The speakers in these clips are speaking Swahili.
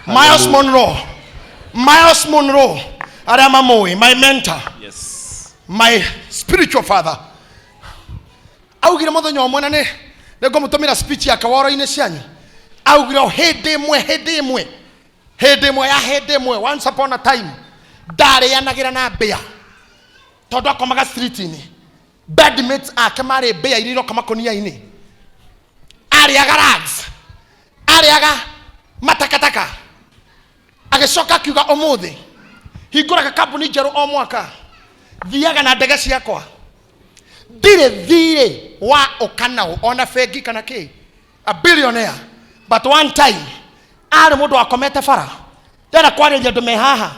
Miles Monroe, Aramamoe, my mentor, yes, my spiritual father. Augire muthenya umwe ne ngomutumira speech ya kawara-ini cianyu. Augire hende imwe once upon a time ndarianagira na mbia tondu akomaga street-ini bedmates ake mari mbia iriro kama konia-ini ariaga rags ariaga matakataka agicoka akiuga umuthi hinguraga kambuni njeru o mwaka thiaga na ndege ciakwa ndire thire wa okanao ona fegi kana ki a billionaire but one time ari mundu akomete fara ndera kwariria ndu mehaha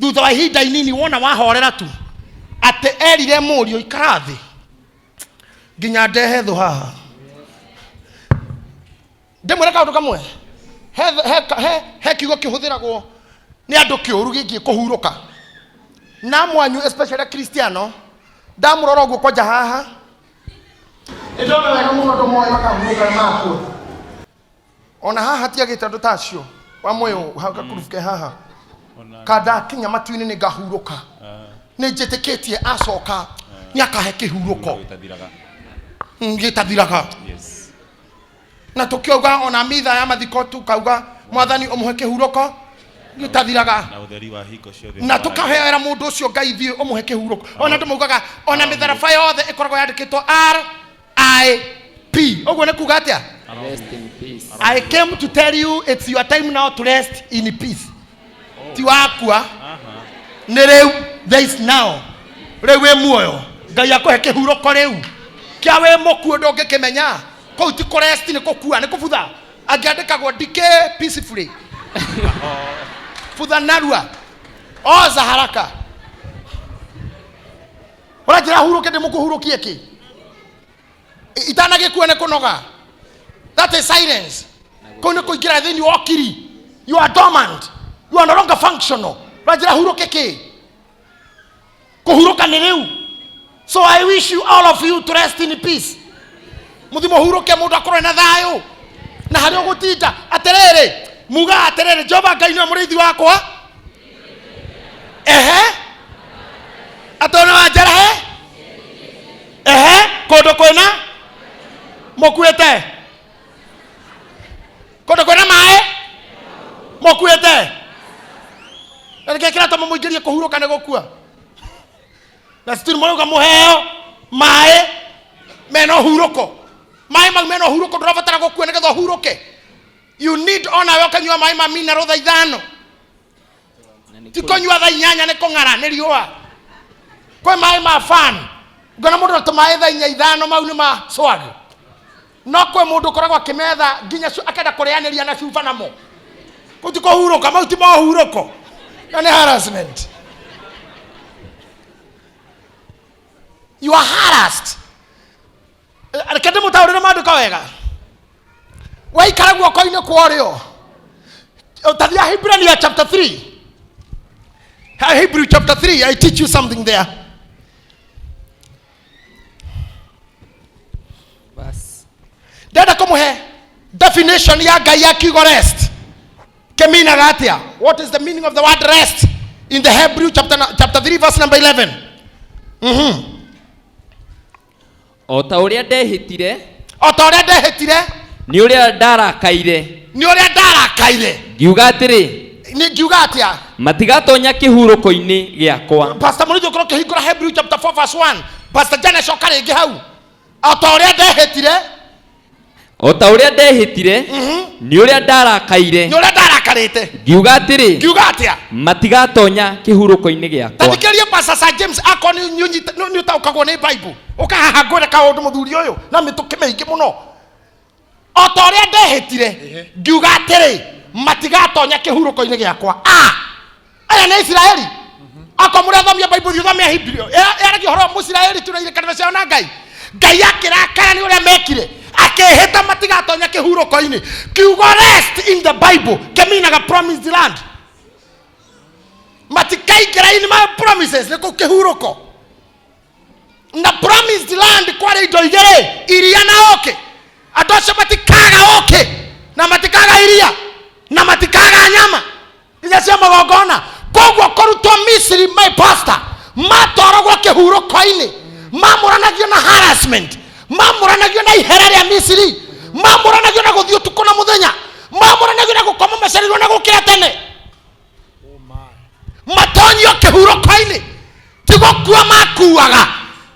thutha wa ihinda inini wona wahorera tu ate erire murio ikarathi nginya ndehe thu haha ndimwira kaundu kamwe he kiugo kihuthiragwo ni andu kiuru giki kuhuruka na mwanyu especially Cristiano ndamurora uguo koja haha ndona wega muno ndo moyo makahuruka mako ona haha tiagite andu tacio wa moyo haka kurufuke haha kada kinya matu-ini ni gahuruka ni njitikitie acoka ni akahe kihuruko ngitathiraga yes na tukiuga ona mitha ya mathiko tukauga mwathani umuhe kihuruko ngitathiraga na utheri wa hiko ciothe na tukahera mundu ucio ngai thie umuhe kihuruko ona ndumugaga ona mitharaba yothe ikoragwo yandikitwo RIP oguo ne kuga atia rest in peace. I came to tell you it's your time now to rest in peace. Ti wakua ne reu there is now reu we muoyo ngai akohe kihuruko reu kia we mokuo ndongikimenya ko ti rest ni kokua ni kubutha angiandikagwo dike peacefully futha narua oza haraka ora jira huruke ndimukuhurukie ki itanage kuone kunoga that is silence kono kuingira thini okiri you are dormant you are no longer functional ora jira huruke ki kuhuruka ni reu so I wish you all of you to rest in peace muthimo huruke mundu akorwe na thayo na hari ugutinda aterere muga aterere Jehova Ngai ni murithi wakwa atona wajara kodo kwena mokuete kodo kwena mae mokuete ngekira to muingirie kuhuruka ne gukua na still moyo muheo mae meno huruko mae meno huruko ndirabatara gukua ne getho huruke. You need ona yo kanywa mai ma mineral tha ithano tikonywa tha inyanya ne kongara ne riua kwa mai ma fan ngona mundu to mai tha inya ithano mau ni ma swag no kwa mundu koragwo akimetha nginya akenda kurianiria na shufa namo kutiko huruka mau ti ma huruko na ne harassment you are harassed akende mutaurira mandu kawega wai karagwo koine kwario utathia Hebrew chapter 3 Hebrew chapter 3 I teach you something there bas dada kumuhe definition ya ngai ya kiugo rest kemina gatia what is the meaning of the word rest in the Hebrew chapter 3 verse number 11 Otauria ndehitire ni uria ndarakaire ngiuga atiri ni ngiuga atia matigatonya kihuruko-ini giakwa. Pastor Murithi koro kihingura Hebrew chapter 4 verse 1 Pastor Jana coka ringi hau otauria ndehitire ni uria ndarakaire ngiuga atiri matigatonya kihuruko-ini giakwa. Tandikerie Pastor James akoni ni utaukagwo ni Bible ukahaha ngwire kaundu muthuri uyu na mituki meingi muno otoria ndehitire ngiuga atiri matigatonya kihuruko-ini giakwa. Aya ni Israeli akomure thomia Bible thomia Hebrew era kihoro mu Israeli tunaire kanitha cia na ngai akirakara ni uria mekire akeheta matigatonya kihuruko-ini kiugo rest in the Bible keminaga promised land matikaikira in my promises niko kihuruko na promised land kwari indo igere iria na oke atosha matikaga oke na matikaga iria na matikaga nyama nginya cia magongona. Koguo korutwo Misiri, my pastor, matoragwo kihuruko-ini, mamuranagio na harassment, mamuranagio na ihera ria Misiri, mamuranagio na guthio tuko na muthenya, mamuranagio na gukoma macerirwo na gukira tene. Matonyo kihuruko-ini tigokua makuaga.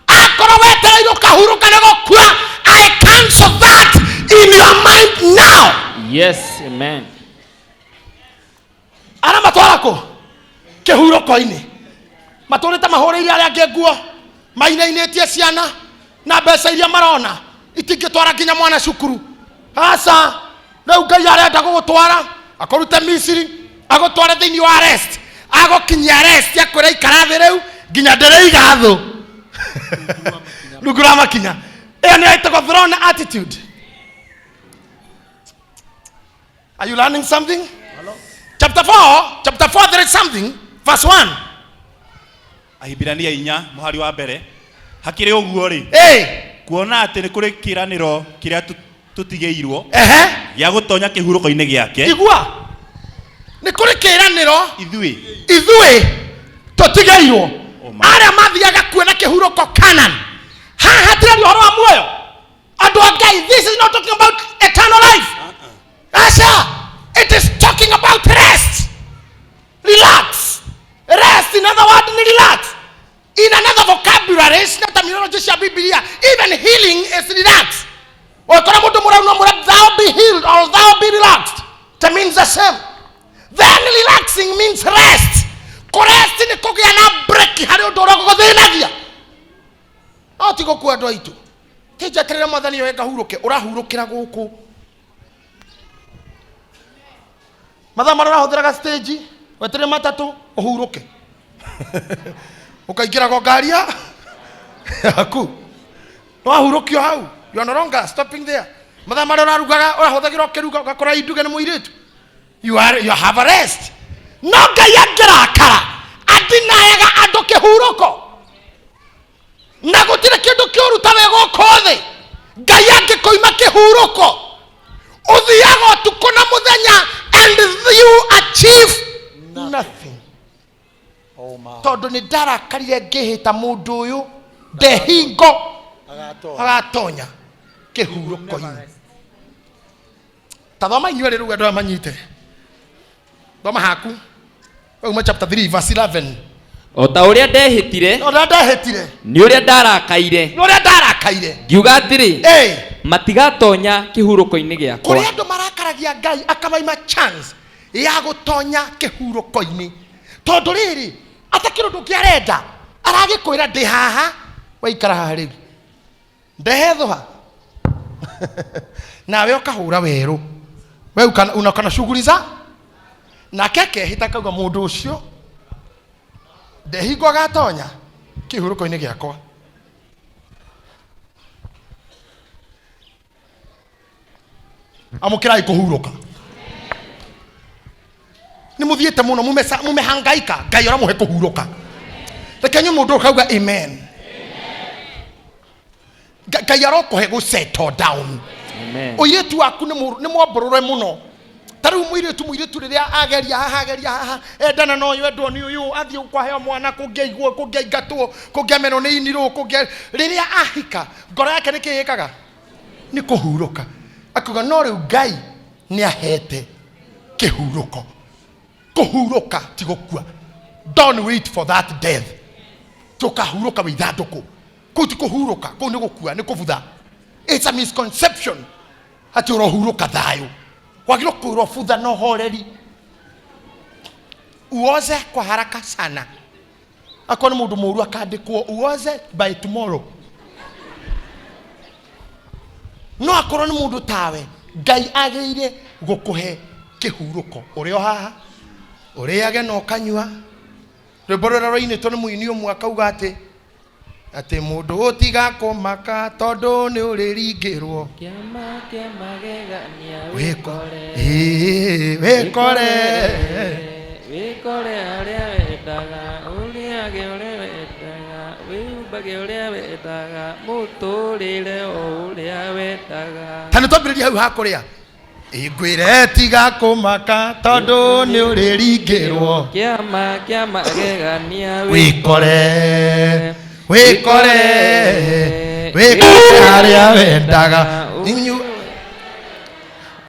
Akorwo wetereirwo kahuruka na gukua, I cancel that in your mind now. Yes, amen. Ana matwarako kihuruko-ini, maturite mahuriire aria angi nguo, mainainitie ciana na mbeca iria marona itingitwara nginya mwana cukuru. Asa riu Ngai arenda gugutwara akorute Misiri, agutware thiini wa arrest, agokinyia arrest akwira ikara thi riu nginya ndireiga thu rugura makinya. Iyo ni aitagwo throne attitude. Are you learning something? Hello? Chapter 4 there is something. Verse 1. Ahibirania 4 muhari wa mbere. Hakiri uguo ri. Kuona ati ni kuri kiraniro kiria tutigeirwo. Gia gutonya kihuruko-ini giake. Igua. Ni kuri kiraniro ithui tutigeirwo. Aria mathiaga kuona kihuruko Canaan. Hatire uhoro wa muoyo. Andu Ngai, this is not talking about eternal life. Asha, it is talking about rest. Relax. Rest, in other words, relax. In another vocabulary, it's not terminology of Biblia. Even healing is relax. Or thou be healed or thou be relaxed. That means the same. Then relaxing means rest. Rest in the break. How do you do? Tigo kwa ndo itu tija terera mwathani wega huruke urahurukira guku mathaa marora huthiraga stage wetere matatu uhuruke ukaingira go ngaria aku no ahurukio hau, you are no longer stopping there. Mathaa marora rugaga urahuthagira ukiruga ugakora induge ni muiritu, you have a rest. No Ngai angirakara adinayaga andu kihuruko na gutire kindu kiuru tawe gukothe. Ngai angikoima kihuruko uthiaga tuko na muthenya and you achieve nothing. Oh my. Tondu ni ndarakarire ngihita mundu uyu ndehingo agatonya kihuruko-ini. Tathoma inyuere riu andu amanyite. Thoma haku Uma chapter 3 verse 11. Ota uria ndehitire ni uria ndarakaire ngiuga atiri matigatonya kihuruko-ini giakwa. Kuri andu marakaragia Ngai akamaima chance ya gutonya kihuruko-ini tondu riri atakiro ndukiarenda aragikwira ndi haha waikara haha riu ndehethwa nawe ukahura weru we unakana shughuli za na keke hitakauga mundu ucio ndehingo gatonya kihuruko-ini giakwa. Amukirai kuhuruka. Ni muthiete muno mumehangaika Ngai ora muhe kuhuruka. Rekenyu mundu kauga amen. Ngai ora kuhe go settle down. Amen. Oyetu aku ni mwaborore muno. Taru muiritu riria ageria haha endana no yo endo ni uyu athie kwa heo mwana kungeigwo kungeigatwo kungemeno ni iniro riria ahika ngoro yake ni kiyikaga ni kuhuruka. Akuga no riu Ngai ni ahete kihuruko. Kuhuruka ti gukua. Don't wait for that death. Tukahuruka withathuku. Kuti kuhuruka ko ni gukua ni kuvutha. It's a misconception. Ati urohuruka thayo. Wagiro kurofudha no horeri. Uoze kwa haraka sana. Akona mundu muru akandikwo uoze by tomorrow. No akorwo ni mundu tawe Ngai ageire gukuhe kihuruko urio haha uriage no kanyua rwimborera roine to ni muini umwe akauga ati mundu utiga kumaka tondu ni uriringirwo kiama gegania wikore aria wendaga uriage uria wendaga wiumbage uria wendaga muturire uria wendaga. Tani twambiriria hau hakuria igwire tiga kumaka tondu ni uriringirwo kiama gegania wikore haria wendaga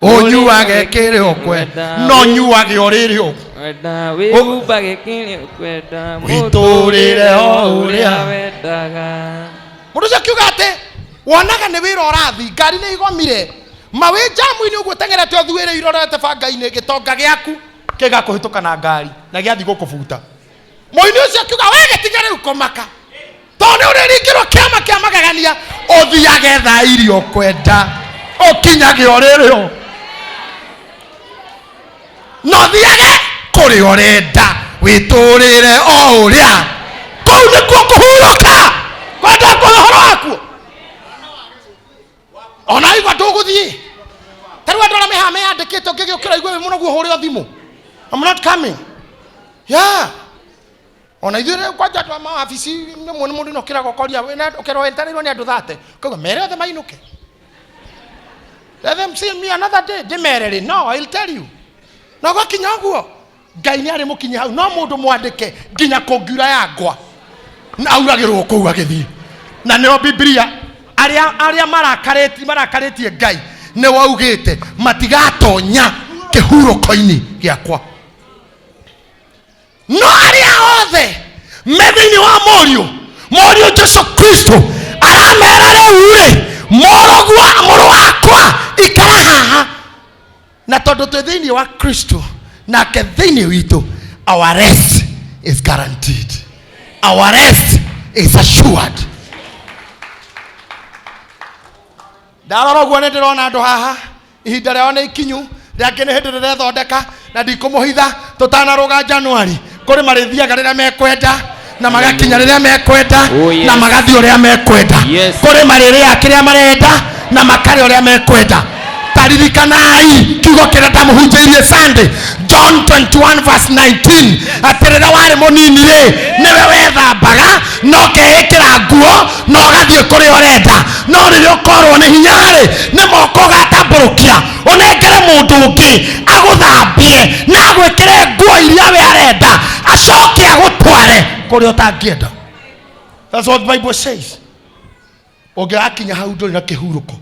unyuage kiria ukwenda no nyuage urire wenda wĩhumbage kĩrĩa ũkwenda wĩtũrĩre o ũrĩa wendaga. Mũndũ ũcio akiuga atĩ wonaga nĩ wĩra ũrathi ngari nĩ igomire mawĩ jamu-inĩ ũguo tengerete ũthuĩre irorete banga-inĩ gĩtonga gĩaku kĩgakũhĩtũka na ngari na gĩathi gũkũbuta. Mũini ũcio akiuga we gĩtige rĩu kũmaka tondũ nĩ ũrĩringĩrwo kĩama kĩa magegania ũthiage thaa irio kwenda ũkinyage ũrĩrĩo no thiage kũrĩ ũrenda wĩtũrĩre o ũrĩa kũu nĩkuo kũhurũka kwenda kũhoro wakuo ona igua ndũgũthiĩ tarĩu andũ arĩa mehaha meyandĩkĩte ũngĩgĩũkĩra igua wĩ mũno guo hũrĩo thimũ I'm not coming. Yeah. Ona ithuĩ kwanja andũ a mawabici nĩmwe nĩ mũndũ inũkĩra gũkoria ũkerwo wentanĩirwo nĩ andũ thate kauga mere othe mainũke let them see me another day ndĩmere rĩ no I'll tell you na gwakinya ũguo Ngai nĩ arĩ mũkinyi hau no mũndũ mwandĩke nginya kũngiura yangwa na auragĩrwo kũu agĩthiĩ na nĩo Biblia arĩa marakarĩtie Ngai nĩ waugĩte matigatonya kĩhurũko-inĩ gĩakwa no arĩa othe me thĩinĩ wa mũriũ Jesu Kristo aramera rĩu-rĩ mũrũ wakwa ikara haha na tondũ twĩ thĩinĩ wa Kristo nake thĩinĩ witũ our rest is guaranteed, our rest is assured. Ndarora ũguo nĩ ndĩrona andũ haha ihinda rĩao nĩ ikinyu rĩangĩ nĩ hĩndĩ rĩrethondeka na ndikũmũhitha tũtanarũga Januari kũrĩ marĩthiaga rĩrĩa mekwenda na magakinya rĩrĩa mekwenda na magathiĩ ũrĩa mekwenda kũrĩ marĩrĩa kĩrĩa marenda na makarĩ ũrĩa mekwenda. Taririkanai kiugo kĩrĩa ndamũhunjĩirie Sunday John 21 verse 19 atĩ rĩrĩa warĩ mũnini-rĩ nĩwe wethambaga no kehĩkĩra nguo no gathiĩ kũrĩa ũrenda no rĩrĩa ũkorwo nĩ hinya-rĩ nĩ moko ũgatambũrũkia ũnengere mũndũ ũngĩ agũthambie na agwĩkĩre nguo iria we arenda acoke agũtware kũrĩa ũtangĩenda. That's what the Bible says. Ũngĩgakinya hau ndũrĩ na kĩhurũko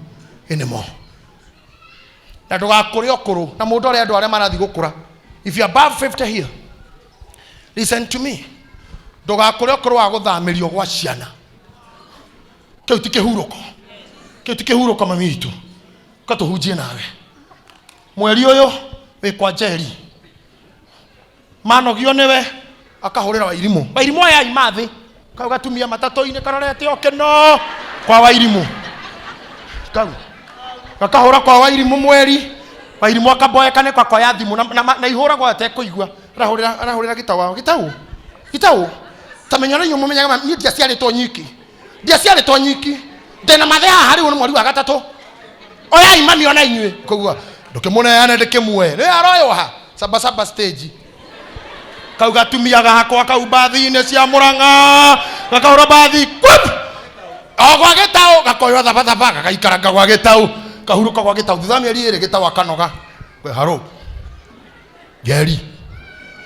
anymore. Na ndũgakũre ũkũrũ na mũndũ ũrĩa andũ arĩa marathi gũkũra. If you are above 50 here, listen to me. Ndũgakũre ũkũrũ wa gũthamĩrio gwa ciana. Kĩu ti kĩhurũko. Kĩu ti kĩhurũko mami witũ. Katũhunjie nawe. Mweri ũyũ wĩ kwa Njeri. Manogio nĩwe akahũrĩra Wairimũ aya imathi kau gatumia matatũ-inĩ karorete okeno kwa Wairimũ. Kau akahũra kwa Wairimũ mweri Wairimũ akaboeka nĩ kwakoya thimũ na ihũragwo atekũigua arahũrĩra gĩtaũ tamenya rĩu mũmenyaga niĩ ndiaciarĩtwo nyiki ndĩna mathea harĩ ũyũ mweri wa gatatũ oya imami ona inyuĩ kũgua ndũkĩmũneane ndĩkĩmuoe nĩ aroyoha saba stage kau gatumia gakwa kau bathi-inĩ cia Mũrang'a gakahũra bathi gwa gĩtaũ gakoywo thabatha gagaikaranga gwa gĩtaũ kahurũka gwa gĩtaũ thutha mĩeri ĩrĩ gĩtaũ akanoga we haro Njeri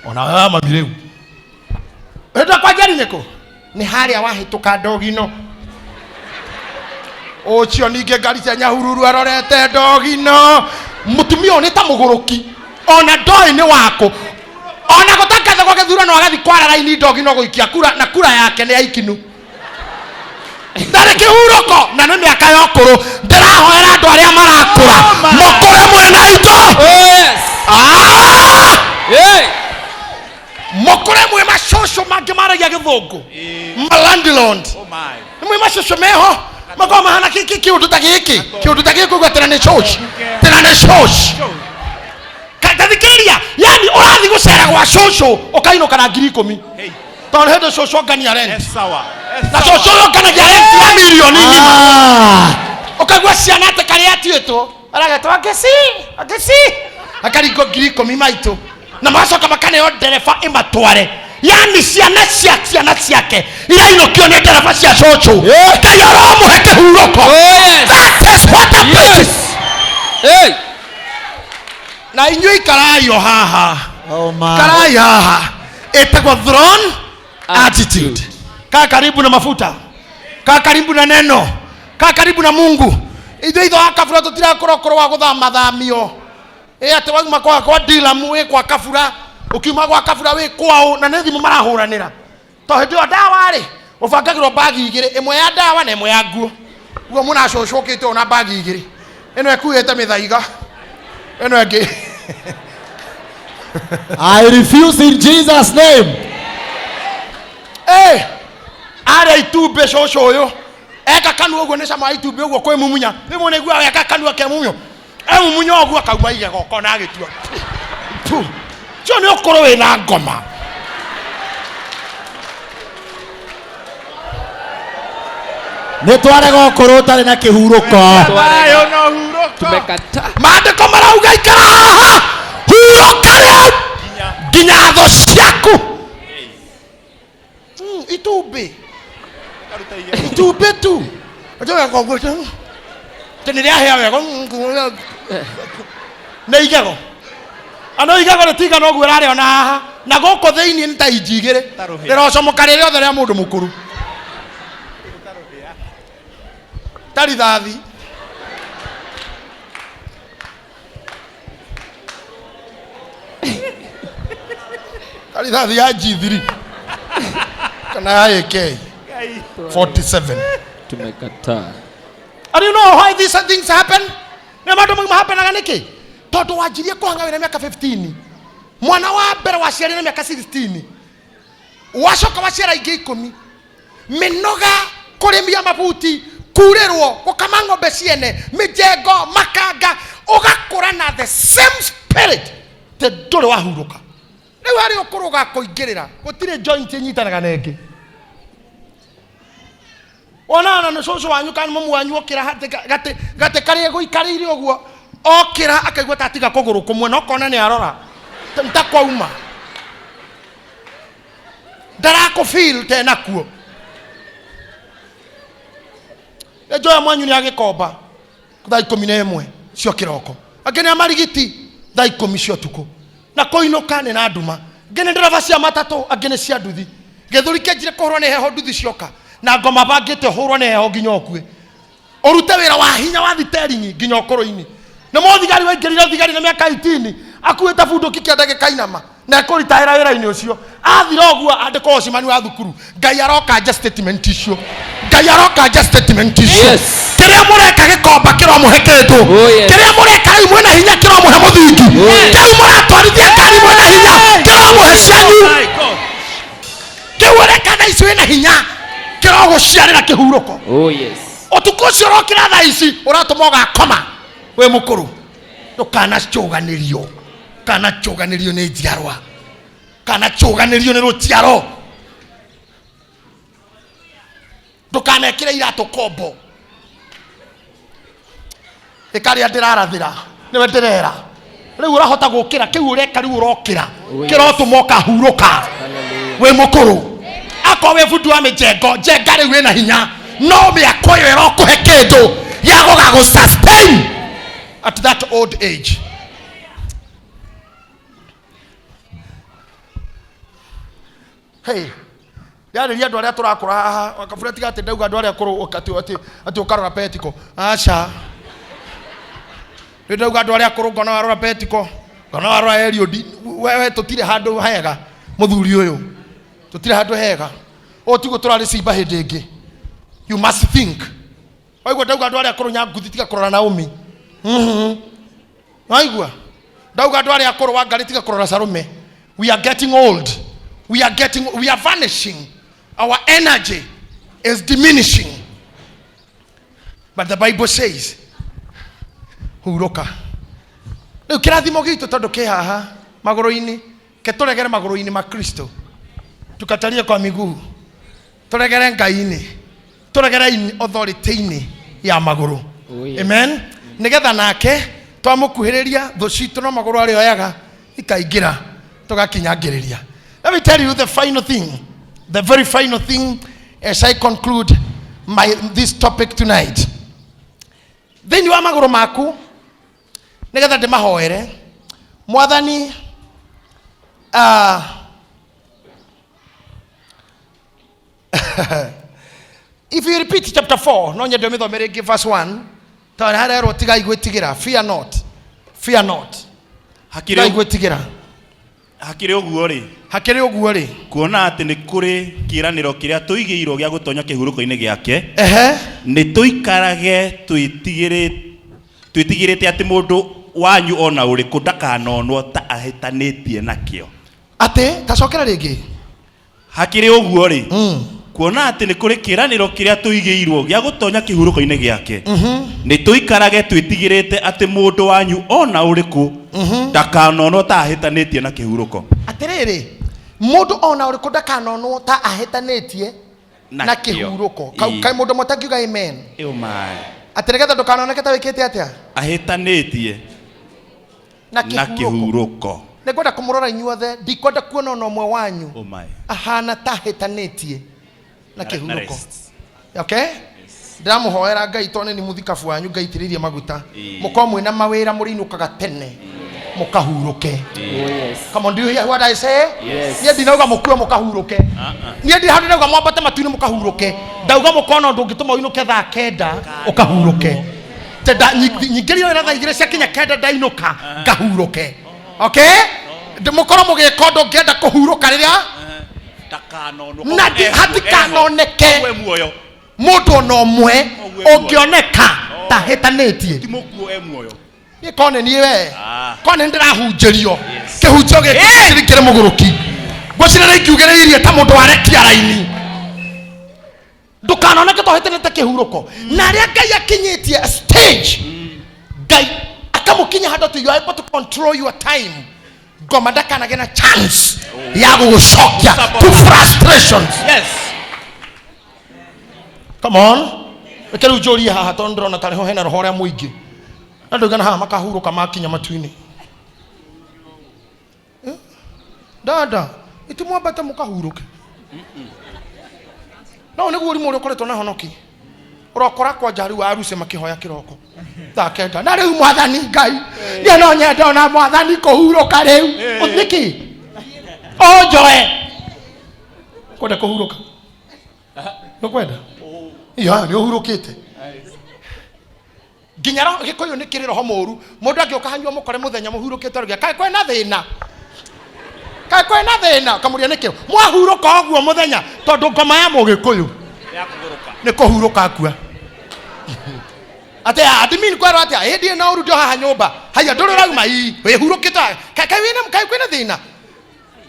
ona wewe mami rĩu enda kwa Njeri nĩkũ nĩ harĩa wahĩtũka Ndogino ũcio ningĩ ngari cia Nyahururu arorete Ndogino mũtumia ũyũ nĩ ta mũgũrũki ona ndoĩ nĩ wakũ ona gũtangatha gwa gĩthurano agathi kwara raini Ndogino gũikia kura na kura yake nĩ aikinu ndarĩ kĩhurũko na nĩ mĩaka ya ũkũrũ ndĩrahoera andũ arĩa marakũra mũkũre mwena itũ mũkũre mwe macũcũ mangĩ maragia gĩthũngũ malandlord mwe macũcũ meho makorwo mahana kĩũndũ ta gĩkĩ ũguo tena nĩ church kathikĩrĩria yani ũrathi gũcera gwa cũcũ ũkainũka na 10,000 tondũ hĩndĩ cũcũ ongania rent na cũcũ ũyũ onganagia rent ya milioni ng'ima ũkaigua ciana atĩ karĩa atuĩtwo aragetwo agĩci akaringo 10,000 maitũ na magacoka makaneo ndereba ĩmatware yani ciana ciake irainũkio nĩ ndereba cia cũcũ Ngai aromũhe kĩhurũko. That is what the na inyui karayo haha. Oh man. Karayo haha. Etagwa throne attitude. Kaa karibu na mafuta. Kaa karibu na neno. Kaa karibu na Mungu. Itho akafura tutira korokoro wa guthama thamio. Ate wauma kwa dila muwe kwa kafura. Ukiuma kwa kafura we kwao na nethi marahuranira. To ndio dawa ri. Ubangagirwo bagi igiri, imwe ya dawa na imwe ya nguo. Guo muna cocokite na bagi igiri. Eno ekuite mithaiga. Eno enge. I refuse in Jesus name. Ara itube coco uyu. Eka kanu uguo ni cama itube uguo kwi mumunya. Ni mone gua eka kanu ake munyo. Mumunyo uguo kauma igego kona agitua. Tu. Cio ni ukoro we na ngoma. Nitware gokoro tari na kihuruko. Ayo no huruko. Tumekataa. Maandiko marauga ikara haha. Huruka leo. Ginya tho ciaku. Itube. Itube tu. Ajoya ko gwe tu. Teniria heawe ko. Na igego. Ano igego ni tiga no gwira ona haha. Na goko theini nta injigire. Ndero comokarire othe ria mundu mukuru. Tari thathi. Tari thathi ya G3. Kana ya AK 47. Tumekataa. And you know why these things happen? Na mambo mengi happen niki? Toto wajirie kuhanga na miaka 15. Mwana wa mbere wa ciari na miaka 16. Wacoka wa ciara ingi 10. Minoga kurimia mabuti. Kurerwo gukama ng'ombe ciene mijengo makanga ugakura na the same spirit te nduri wahuruka riu ari ukuruga kuingirira gutire joint nyitanaga nenge onana no coco wanyu kana mamu wanyu okira gate kari guikarire uguo okira akaigua tatiga kuguru kumwe no kona ni arora ntakwauma ndarako feel tena kuo Ejoya mwanyu ni agikomba thaa 11 cio kiroko agene amarigiti thaa 10 cio tuko na koinuka ni na nduma ngene ndereva cia matatu agene cia nduthi githuri kenjire kuhurwo ni heho nduthi cioka na ngoma bangite hurwo ni heho nginya okue urute wira wa hinya wa thiteringi nginya okoro-ini na muthigari waingirire thigari na miaka 18 akuite bundu kikia ndagika inama na kuritaira wira-ini ucio athira oguo andiko ocimani wa thukuru ngai aroka just statement icio ngai aroka just statement icio kiria mureka gikomba kiro muhe kindu kiria mureka imwe na hinya kiro muhe muthingi kiu muratwarithia ngari mwe na hinya kiro muhe cianyu kiu reka na icio na hinya kiro guciarira kihuruko utuko cio rokira tha ici uratuma ugakoma we mukuru ndukana cuganirio kana cuganirio ni njiarwa kana cuganirio ni rutiaro ndukanekire iratu kombo ikari ndirarathira niwe ndirera riu urahota gukira kiu ureka riu urokira kirotuma ukahuruka we mukuru akwa we fudu wa mijengo jenga riu ina hinya no miako iyo irokuhe kindu ya gugagu sustain at that old age. Hey, yari andu aria turakura haha wakabura tiga ati ndauga andu aria kuru ati ukarora petiko acha ndauga andu aria kuru ngona warora petiko ngona warora Eliod wewe tutire handu hega muthuri uyu tutire handu hega o tigo turari simba hindi ingi you must think waigua ndauga andu aria kuru nyanguthi tiga kurora Naomi waigua ndauga andu aria kuru wangari tiga kurora Salome. We are getting old. We are vanishing. Our energy is diminishing. But the Bible says, huruka. Leo kirathimo gitu tondu ke haha maguru-ini ke turegere maguru-ini ma Kristo. Tukatalie kwa miguu. Turegere Ngai-ini. Turegere authority-ini ya maguru. Amen. Nigetha nake twamukuhiriria thu citu no maguru ari oyaga ikaingira tugakinyangiriria. Let me tell you the final thing, the very final thing as I conclude this topic tonight. Then you amaguru maku, nigetha ndimahoere, Mwathani if you repeat chapter 4 no nyende mithomere give verse 1 tawara harero tigai gwitigira fear not hakire gwitigira hakire uguo ri kuona ati ni kuri kiraniro kiria tuigiirwo gia gutonya kihuruko-ini giake ni tuikarage twitigirite ati mundu wanyu ona uriku ndakanonwo ta ahitanitie nakio ati tacokera ringi hakire uguo ri kuona ati ni kuri kiraniro kiria tuigiirwo gia gutonya kihuruko-ini giake ni tuikarage twitigirite ati mundu wanyu ona uriku ndakanonwo ta ahitanitie na kihuruko atiriri mundu ona uriku ndakanonwo ta ahitanitie na kihuruko kai mundu motakiuga amen atirigetha ndukanoneke ta wikite atia ahitanitie na kihuruko nekwenda kumurora inyuothe ndikwenda kuona ona umwe wanyu ahana ta ahitanitie na kihuruko okay ndamuhoera Ngai tone ni muthikabu wanyu Ngai tiririe maguta muko mwina mawira murinukaga tene mukahuruke come on, do you hear what I say? Nie ndinauga mukue mukahuruke nie ndi handu nauga mwambate matuini mukahuruke ndauga mukona ndu ngituma uinuke thaa 9 ukahuruke tenda nyingirio na thaa 2 cia kinya 9 ndainuka ngahuruke okay ndimukora mugikondo ngenda kuhuruka riria na hatikanoneke mundu no mwe ungioneka ta hitanitie ni kone ni we kone ndirahunjirio kihunjio gikire muguruki gwacira ikiugeririe ta mundu arekia raini ndukanoneke to hitanite kihuruko na ria Ngai akinyitie stage Ngai akamukinya hado to you are able to control your time ngoma ndakana gena chance ya gugucokia to frustrations. Come on. Ekere ujori haha tondro na tareho hena roho ria muingi andu gana haha makahuruka makinya matuini dada itumwambata mukahuruke no niguo uri muri ukoretwo na honoki urokora kwa jari wa aruse makihoya kiroko takenda na riu mwathani Ngai nie no nyenda na mwathani kuhuruka riu uthiki ojoe kwenda kuhuruka no kwenda ya ni uhurukite ginyaro gikoyo ni kiriro ho moru mundu angioka hanywa mukore muthenya muhurukite rugia kai kwena thina kamuria nikio mwahuruka oguo muthenya tondu ngoma ya mugikuyu ya kuhuruka ni kuhuruka akua ate admin kwaro ate hindi na uru dio haha nyumba haya ndoro rauma ii we hurukite kai wina kai kwena thina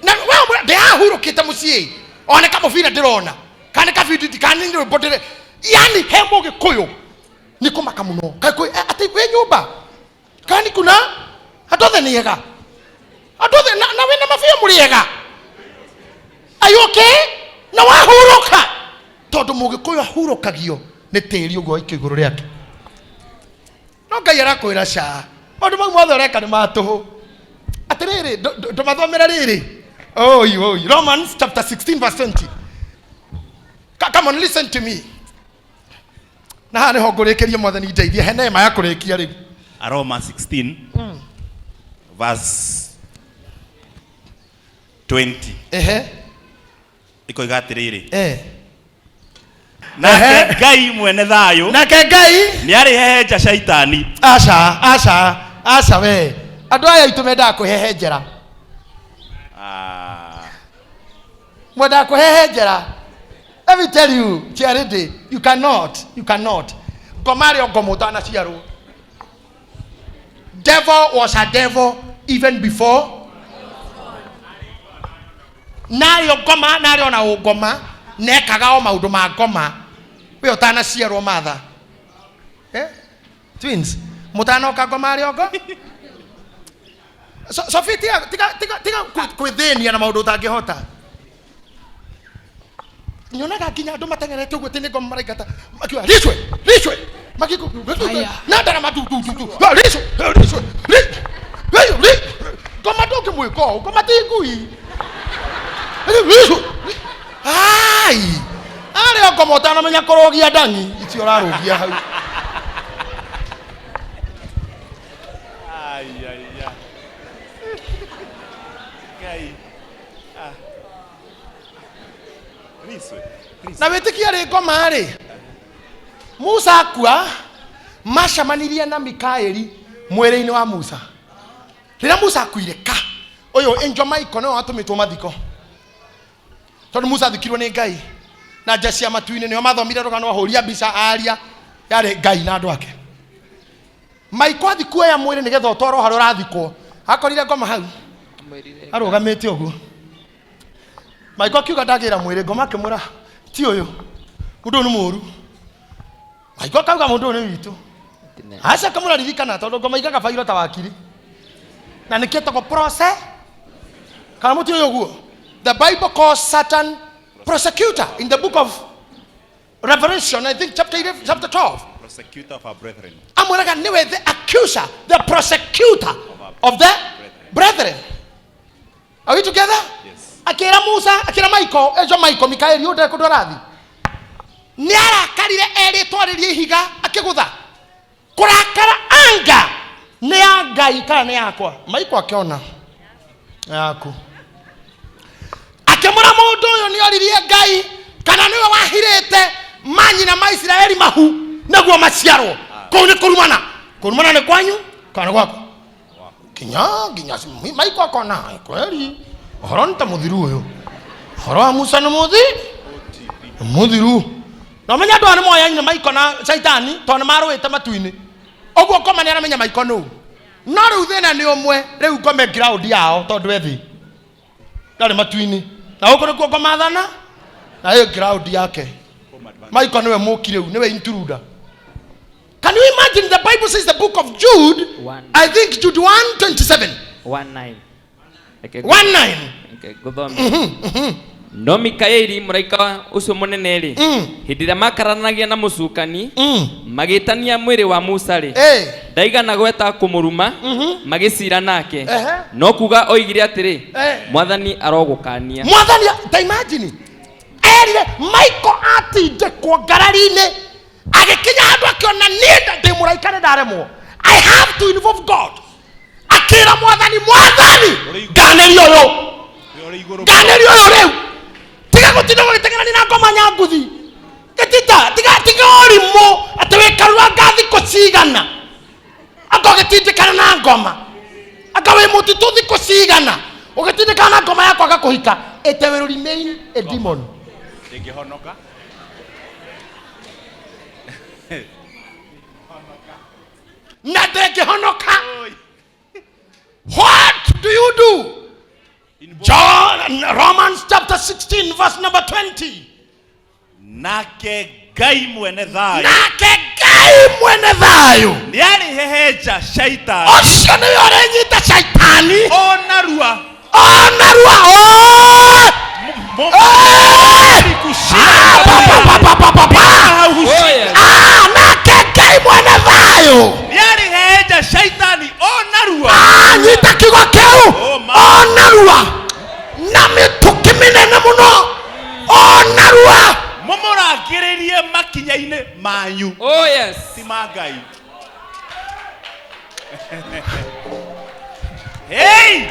na wewe ndia hurukite mucii one kama vile ndirona kana ka video kana ndio bodere yani hemo gikuyu ni kumaka muno kai kwe ate kwe nyumba kani kuna atothe niega atothe na wena mafia muriega are you okay na wahuruka tondu mugikuyu ahurukagio ni tiri ugo ikiguru riake no Ngai arakwira sha ondu mau mothe reka ni matuhu atiriri ndumathomera riri Romans chapter 16 verse 20. Come on, listen to me. Na hane ho ngurikirie mwathani ndeithie henema ya kurikia riu Romans 16 verse 20 iko igatiriri nake Ngai mwene thayo nake Ngai ni ari hehenja shaitani aca we andu aya itumenda kuhehenjera mwenda kuhehenjera. Let me tell you, Charity, you cannot. Gomario gomotana ciaro. Devil was a devil even before. Nario goma, nario na ugoma, nekaga o maudu ma goma. We otana ciaro mother. Twins. Mutano ka gomario go. So fitia tiga kwithenia na maudu tangihota. Nyonaga kinya andu matengerete uguo tene ngoma maraigata makiwa ricwe makiko nanda na matu ricwe ngoma ndoke mwiko ngoma tingui ricwe ai ari ngoma utana menya kurogia ndangi icio rarogia hau Na wetikia ri ngoma ri Musa akua macamanirie na Mikaeli mwere-ini wa Musa. Rĩrĩa Musa akuire ka ũyũ Angel Michael nĩwe watũmĩtwo mathiko, tondũ Musa athikirwo nĩ Ngai na nja cia matu-inĩ nĩo mathomire rũgano ahũria mbica aria yarĩ Ngai na andũ ake. Michael athikwo ya mwĩrĩ nĩgetha ũtwarwo harĩa ũrathikwo, akorire ngoma hau arũgamĩte ũguo. Michael akiuga ndagĩra mwĩrĩ, ngoma akĩmwĩra ti ũyũ, mũndũ nĩ mũũru. Michael akauga mũndũ nĩ witũ. Aca kamũra ririkana tondũ ngoma igaga bairo ta wakiri na niketagwo process kana mutu yoguo. The Bible calls Satan prosecutor in the book of Revelation, I think chapter 12. Prosecutor of our brethren. Amweraga niwe the accuser, the prosecutor of the brethren. Are we together? Yes. Akira Musa, akira Michael, ejo Michael, Mikaeli yode kudwarathi. Niara karire eri twaririe higa akigutha. Kurakara anga ni ya Ngai kana ni yakwa. Michael akiona yaku. Akimura mundu uyu ni oririe Ngai kana niwe wahirite manyi na Maisiraeli mahu naguo maciarwo. Kau ni kurumana. Kurumana ni kwanyu kana gwako. Kinya Michael akona kweli. Horo nta muthiru uyu. Horo wa Musa ni muthiru. Na menya ndo ani moya nyina Michael na Saitani to na marwite matu-ini. Oguo koma ni aramenya Michael no. No riu thina ni umwe, riu ngome ground yao tondu ethi. Ndari matu-ini. Na uko nikuo ngomathana na hiyo ground yake. Michael niwe mukire u, niwe intruder. Can you imagine the Bible says the book of Jude, I think Jude 1:27. 1:9. 1:9. Okay, guthome. No Mikaeli muraika ucio munene ri hindira makaranagia na mucukani magitania mwiri wa Musa ri ndaigana gweta kumuruma magicira nake no kuga oigire atiri mwathani arogukania. Mwathani ta imagine erire Michael atinde kwa garari-ini agikinya handu akiona ninda ndi muraika ni ndaremwo, I have to involve God. Akira mwathani ganerio yo riu tiga gutinda guteng'erania na ngoma nyanguthi gitita tiga orimo atawe karua ngathi kucigana akogitindikana na ngoma akawe mutitu thiku cigana ugitindikana na ngoma yakwa gakuhika it will remain a demon. Ingihonoka na ndegihonoka. What do you do? Romans chapter 16 verse number 20. Nake Ngai mwene thayo. Nake Ngai mwene thayo. Niari heheja shaitani. Ocio ni orenyita shaitani. Onarua. Nake Ngai mwene thayo. Niari heheja shaitani onarua. Nyita kigo keu. Onarua. Na mituki minene muno. Onarua. Mumurangiririe makinya-ini manyu. Oh yes. Ti ma Ngai. Hey!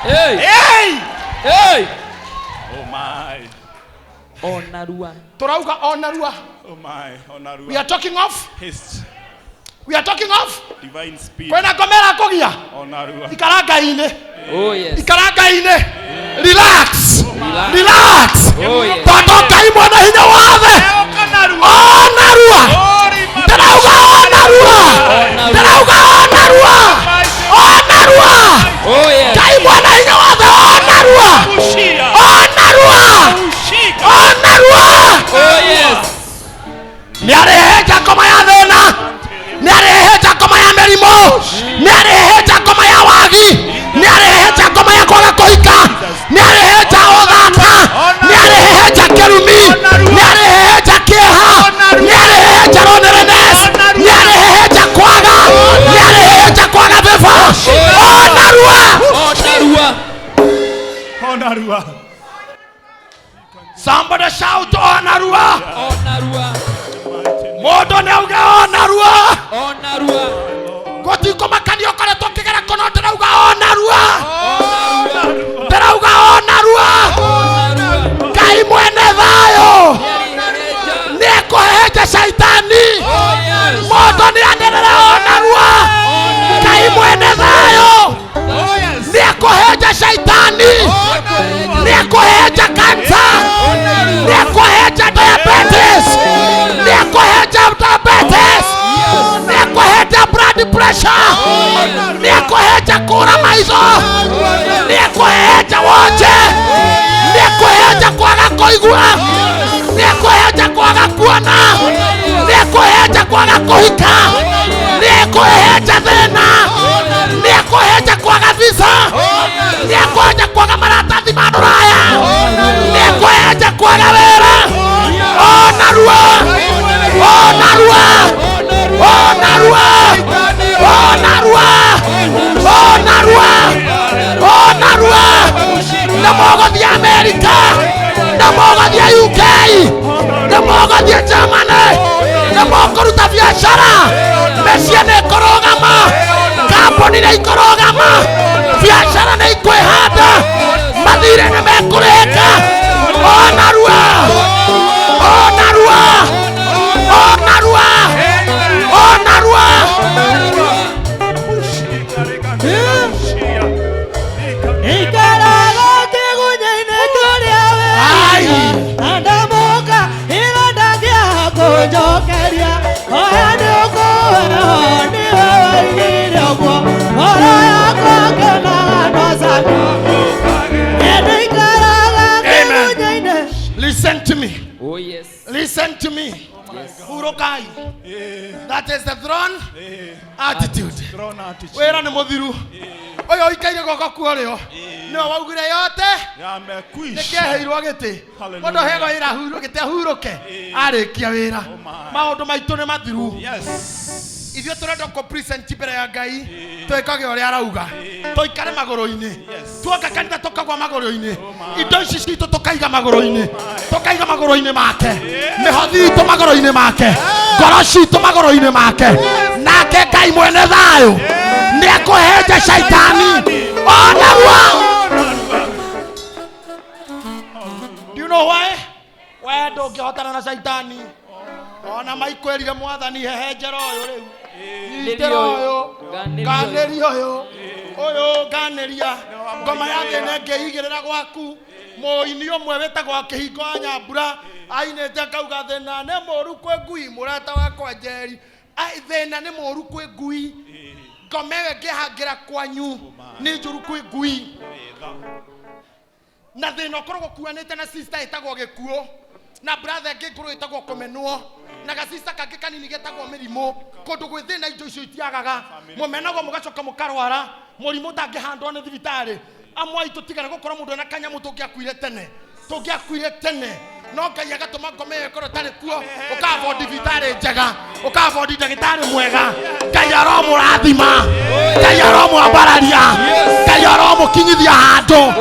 Hey! Hey! Hey! Oh my. Onarua. Turauga onarua. Oh my. Onarua. We are talking of. Haste. We are talking of Divine speed. kwena komera kugia. Onarua. Ikaranga-ini. Oh yes. Ikaranga-ini. Relax. Relax. Oh yes. Toka imwana hinya wathe. Onarua. Terauga onarua. Terauga onarua. Onarua. Oh yes. Kai mwana hinya wathe onarua. Onarua. Onarua. Oh yes. Niareheja koma ya thina. Niareheja koma ya merimo. Niareheja koma ya wagi. Niareheja koma ya kwaga kuhika. Niareheja uthaka. Niareheja kirumi. Niareheja kieha. Niareheja loneliness. Niareheja kwaga. Niareheja kwaga viva. Onarua. Onarua. Onarua. Somebody shout onarua. Onarua. Modo neuga onarua. Onarua. Gotiko makanio kore tokigera kono terauga onarua. Onarua. Terauga onarua. pressure. Nikuheja kura maizo. Nikuheja wote. Nikuheja kwaga kuigua. Nikuheja kwaga kuona. Nikuheja kwaga kuhika. Nikuheja thina. Nikuheja kwaga visa. Nikuheja kwaga maratathi ma nduraya. Nikuheja kwaga wera. Onarua. Onarua. Onarua. Onarua. Onarua. Onarua. Namogothi America. Namogothi UK. Namogothi Germany. Namogoruta biashara. Mesia ne korogama. Kampuni ne korogama. Biashara ne kwehanda. Mathire ne mekureka. Onarua. Onarua. Onarua. Onarua. Listen to me. Oh yes. Listen to me. Urokai. That is the throne attitude. Wera ni muthiru. Oyo ikaire goko kuoreo. No waugire yote. Nekeheirwo giti. Mondo hego ira hurukite huruke. Arikia wira. Maundu maitu ni mathiru. Yes. If you turenda ko present mbere ya Ngai, twekage uria arauga. Toikare magoro-ini. Tuoka kanitha tokagwa magoro-ini. Indo ici citu tukaiga magoro-ini. Tukaiga magoro-ini make. Mihothi itu magoro-ini make. Ngoro citu magoro-ini make. Nake Ngai mwene thayo. Nikuheje shaitani. Onarua. Do you know why? Why ndungihotana na shaitani? Ona maikwerire mwathani hehenjera uyu riu. Nyitera uyu. Ganeria uyu. Uyu ganeria. Ngoma ya thina ngihigirira gwaku. Muini umwe wetagwo Kihingo wa Nyambura. Ainite kauga thina ni muru kwe ngui murata wakwa Njeri. Ai thina ni muru kwe ngui. Ngoma ĩyo ngĩhangira kwanyu nĩ njũru kwĩ ngui. Na thĩna ũkoragwo kuanĩte na sister ĩtagwo gĩkuũ. Na brother ĩngĩ ngũrũ ĩtagwo kũmenwo. Na ga-sister kangĩ kanini getagwo mĩrimũ. Kũndũ gwĩ thĩna indo icio itiagaga. Mũmenagwo mũgacoka mũkarwara. Mũrimũ ũtangĩhandwo nĩ thibitarĩ. Amwe aitũ tigana gũkorwo mũndũ ena kanyamũ tũngĩakuire tene. Tũngĩakuire tene. No Ngai agatũma ngoma ĩyo ĩkorwo tarĩ kuo. Ũkabodi thibitarĩ njega. Ũkabodi ndagĩtarĩ mwega. Ngai aromũrathima. Ngai aromwambararia. Ngai aromũkinyithia handũ.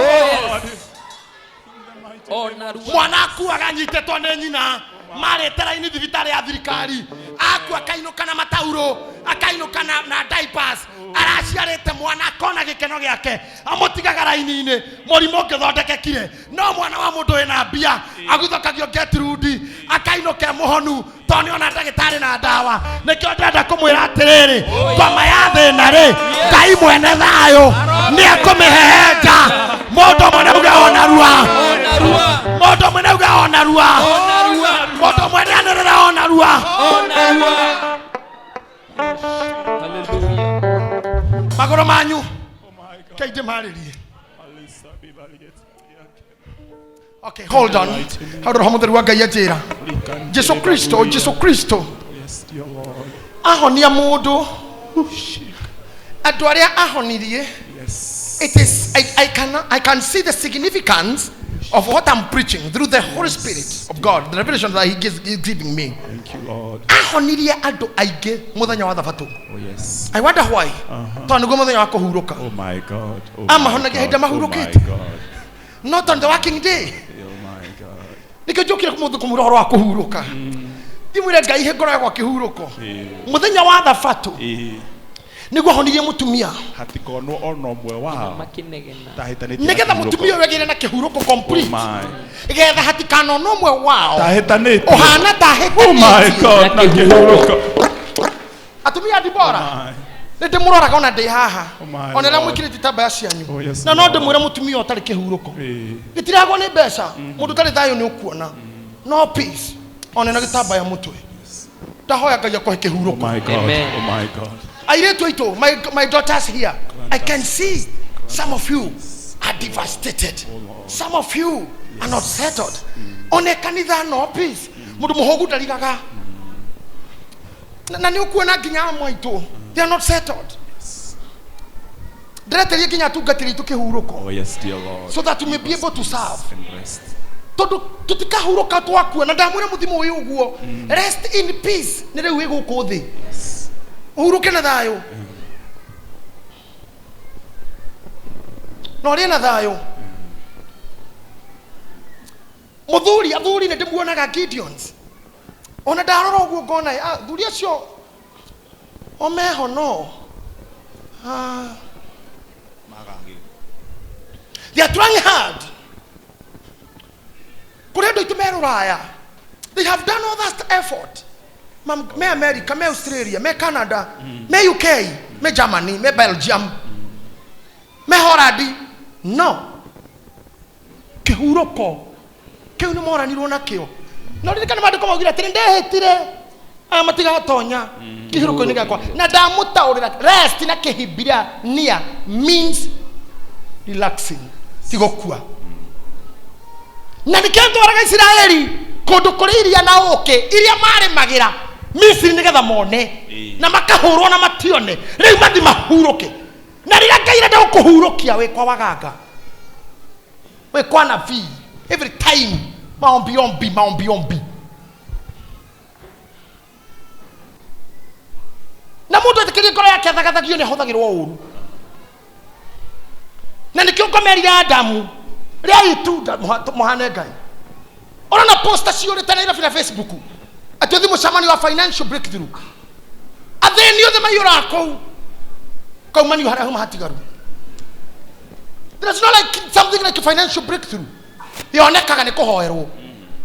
Mwana akuaga nyitetwo nĩ nyina. Marĩtera-inĩ thibitarĩ ya thirikari. Akua akainũka na matauro. Akainũka na diapers. Araciarĩte mwana akona gĩkeno gĩake. Amũtigaga raini-inĩ. Mũrimũ ũngĩthondekekire. No mwana wa mũndũ wĩna mbia. Aguthokagio Gertrude. Akainũka mũhonu. Tondũ nĩona ndagĩtarĩ na ndawa. Nĩkĩo ndĩrenda kũmwĩra atĩrĩrĩ. Ngoma ya thĩna-rĩ. Ngai mwene thayũ. Nĩekũmĩhehenja. Mũndũ mwene uga onarua. Mũndũ mwene uga onarua. Mũndũ mwene anĩrĩra onarua. Magoro manyu. Kaide marĩrie. Okay, hold on. Hold on, mũtheru wa Ngai anjĩra. Jesu Kristo. Ahonia mũndũ. Andũ arĩa ahonirie. It is I can see the significance of what I'm preaching through the Holy Spirit of God, the revelation that He is giving me. Thank you, Lord. Ahonirie andũ aingĩ mũthenya wa thabatũ. Oh yes. I wonder why. Tondũ nĩguo mũthenya wa kũhurũka. Oh my God. Amahonagia hĩndĩ mahurũkĩte. Not on the working day. Oh my God. Nĩkĩo njũkire kũmũthĩ wa kũhurũka. Ndimwĩre Ngai he ngoro yakwa kĩhurũko. Mũthenya wa thabatũ. Nĩguo ahonirie mũtumia. Hatikonwo ono ũmwe wao. Nĩgetha mũtumia ũyũ agĩre na kĩhurũko complete. Getha hatikanona ũmwe wao. Tahitanĩte. Ũhana tahitanĩte. Oh my God, na kĩhurũko. Atumia Dibora. Nĩndĩ mũroraga ona ndĩ haha. Ona rĩrĩa mwĩkĩrĩte itambaya cianyu. Na no ndĩmwĩre mũtumia ũtarĩ kĩhurũko. Gĩtiragwo nĩ mbeca. Mũndũ ũtarĩ thayũ nĩ ũkuona. No peace. Ona na gĩtambaya mũtwe. Ndahoya Ngai akũhe kĩhurũko. Oh my God. Oh my God. I read to it. My daughters here. I can see some of you are devastated. Some of you are not settled. One kanitha no peace. Mundu muhogu daligaga. Na ni ukuona ginya moito. They are not settled. Oh yes, dear Lord. So that you may be able to serve. Tutikahuroka twakua na ndamwira muthimo uyu uguo. Rest in peace. Nire wi guku thi. Uhuruke na thayo. No ri na thayo. Athuri ne ndimuonaga Gideons. Ona ndarora uguo ngona athuri acio omeho no. They are trying hard. They have done all that effort. Me America, me Australia, me Canada, me UK, me Germany, me Belgium, me Holland. No. Kehuroko. Keunu mora nirona keo. No ndikana madu kama ugira tende hetire. Amatiga tonya. Kehuroko ni gakwa. Na damutaurira rest na kehibira nia means relaxing. Sigokua. Na nikianto waraga Israeli kondo kuriria na oke iria mare magira Misiri nigetha mone na makahurwo na matione riu mathi mahuruke na rira Ngai nda ukuhurukia we kwa waganga we kwa nabii every time maombi na mundu atikirie ngoro yake athagatagio ni hothagirwo uru na nikio ngomerira Adamu ria itunda muhane Ngai ona posta ciore tena ira Facebook ati mucamani wa financial breakthrough atheni othe mayura ko kaumani hara huma hatigaru. There's not like something like a financial breakthrough yonekaga ni kuhoerwo.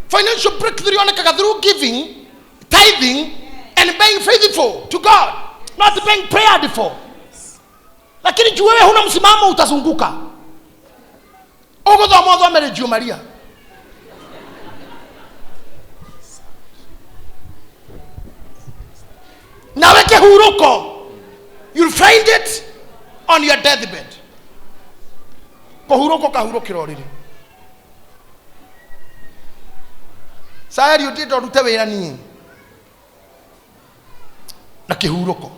Financial breakthrough yonekaga through giving, tithing and being faithful to God, not being prayed for. Lakini juu wewe huna msimamo utazunguka. Ogodha mwadha merejio Maria. Na weke huruko. You'll find it on your deathbed. Ko huruko ka hurukiro riri. Sayari utito rute wira ni. Na kihuruko.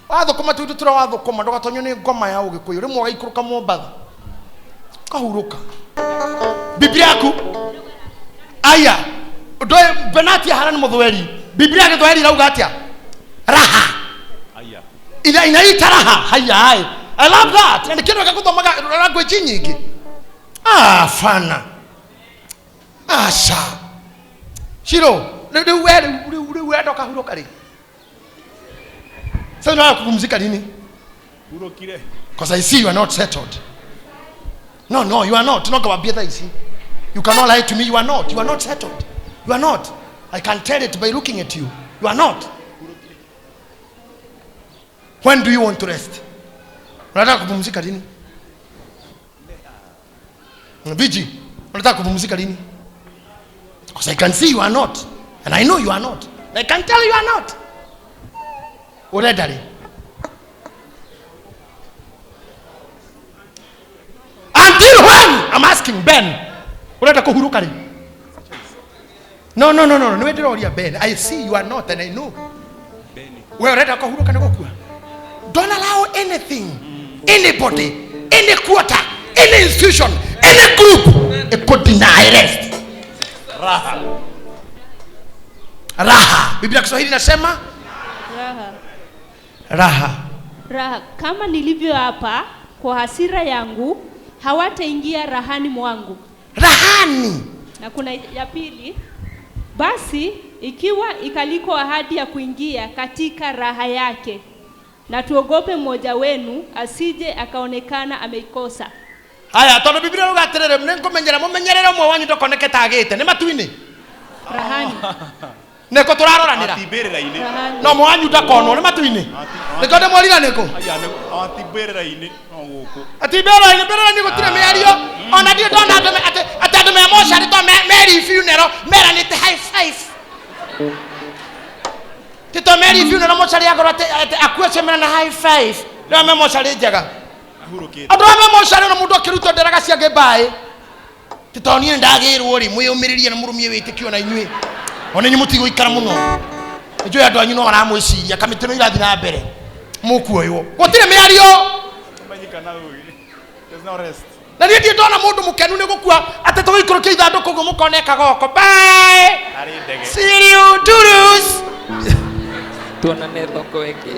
Watho kuma tutu tura watho kuma ndogatonyo ni ngoma ya ugikuyu rimwe gaikuruka Mombatha. Kahuruka. Biblia yaku aya ndoe benati harani muthweri Biblia githweri rauga atia raha aya ila inaita raha haya hai. I love that. And kino gakuthomaga language nyingi fana asha shiro wewe ndo kahuruka ri sasa na kupumzika nini urokire because I see you are not settled. No, you are not. Not going to be there. You cannot lie to me. You are not settled. You are not. I can tell it by looking at you. You are not. When do you want to rest? Unataka kupumzika lini? Viji, unataka kupumzika lini? Because I can see you are not. And I know you are not. I can tell you are not. Already. Until when? I'm asking Ben. Unataka kuhuruka lini? No. Niwe ndio Ben. I see you are not and I know. Wewe unataka kuhuruka na kukua. Don't allow anything, anybody, any quarter, any institution, any group it could deny rest. Raha. Biblia Kiswahili inasema Raha. Kama nilivyo hapa kwa hasira yangu hawataingia rahani mwangu. Rahani. Na kuna ya pili, basi ikiwa ikaliko ahadi ya kuingia katika raha yake, na tuogope mmoja wenu asije akaonekana ameikosa. Haya, tono Biblia ugaterere mnengo mumenyerera mwe wanyu ndokoneketa agite ni matuini rahani neko turaroranira atiberera ine no mwanyu ndakonwo ni matuini neko ndemorira neko aya atiberera ine no guku atibera ni gutire miario ona dio ndona atando me emotion to Mary funeral mera ni high five Tito Mary if you na mochari yako akue semena na high five. Ndio me mochari jaga. Ando me mochari na mundu akiruto nderaga cia gebae. Tito ni ndagirwo ri mwiyumiririe na murumie witikio na inyui. Ona nyi mutigo ikara muno. Njo andu anyu no aramwiciria kamitino irathi na mbere. Mukuoyo. Gutire miario. Manyika na uyu. There's no rest. Na ndiye ndona mundu mukenu ni gukua ateto ikorokia ithanduku guo mukoneka goko. Bye. See you turus. Tuonane thoko weke.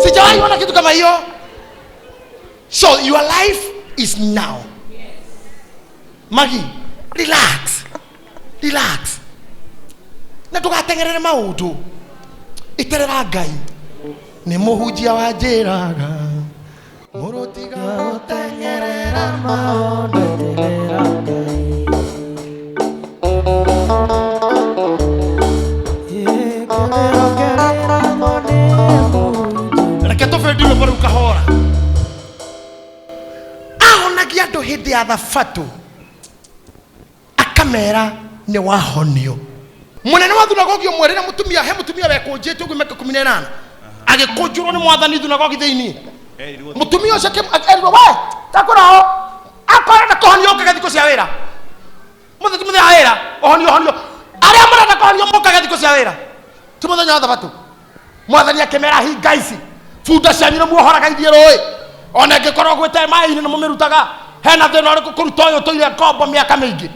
Sijawahi ona kitu kama hiyo. So your life is now. Magi, relax. Relax. Na tugatengerere maundu. Iterera Ngai. Ni muhunjia wa njiraga. Murutiga utengerera maundu iterera Ngai. Ketofedio bora ukahora. Ahonagia ndo hindi ya thabatu. Akamera ni wahonio. Munene wa thunagogi omwerera mutumia he mutumia wekunjite ugu meka 18. Agikunjurwo ni mwathani thunagogi thiini. Mutumia ucio erwo we takurao. Akora na kohonio kagathiku cia wira. Muthimuthe ya wira ohonio. Aria murenda kohonio mukaga thiku cia wira. Tumuthenya wa thabatu. Mwathani akemera hi guys. Futa cianyu muohoraga ithiĩ ona ngĩkorwo gwĩte maĩ-inĩ nĩ mũmĩrutaga hena thĩna ũrĩkũ kũruta ũyũ tũire ngombo mĩaka mĩingĩ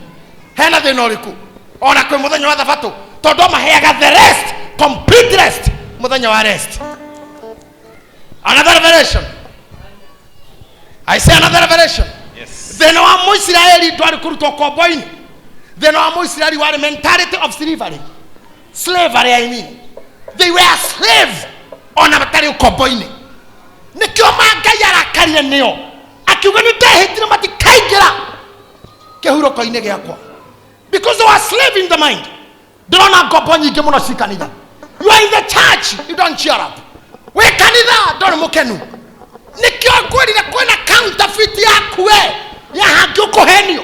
hena thĩna ũrĩkũ ona kwĩ mũthenya wa thabatũ tondũ maheaga the rest complete rest mũthenya wa rest. Another revelation. I say another revelation. Yes. Thĩna wa Mũisiraeli ndwarĩ kũrutwo kombo-inĩ. Thĩna wa Mũisiraeli warĩ mentality of slavery I mean. They were slaves. Ona batari ukombo-ini nikio Ngai arakarire nio akiuga ni ndehitire matikaingira kihuroko-ini giakwa because they were slave in the mind. Ndona ngombo nyingi muno cikanitha. You are in the church, you don't cheer up. We kanitha ndori mukenu nikio ngwirire kwina counterfeit yaku we ya hangi ukuhenio.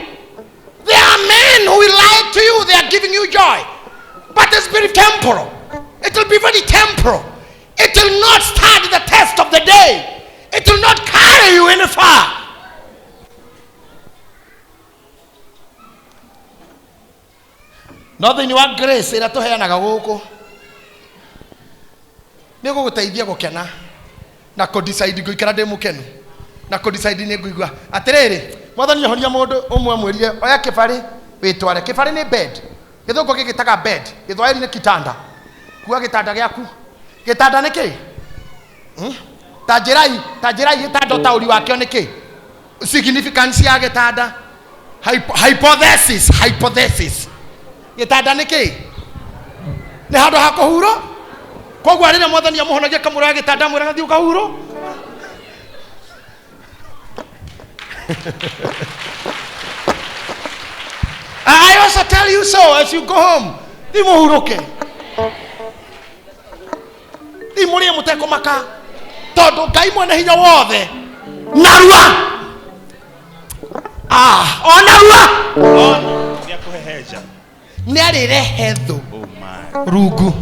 There are men who will lie to you, they are giving you joy, but it's very temporal. It will be very temporal. It will not stand the test of the day. It will not carry you any far. Nothing you want grace ira tuheanaga guku ni guguteithia gukena na ko decide guikara ndi mukenu na ko decide ni guigua atiriri mwathani ahoria mundu umwe mwerie oya kibari witware kibari ni bed githungu gigitaga bed githwairi ni kitanda kuwa gitanda giaku gitanda niki tajirai gitanda tauri wakio niki significance ya gitanda hypothesis gitanda niki ni handu ha kuhuro kogwa rire mwathani amuhonagia kamura ya gitanda mwira gathi ukahuro I also tell you so as you go home imuhuruke imurie muteko maka tondu Ngai mwene hinya wothe narua onarua ya kuheheja ni arirehe thu rungu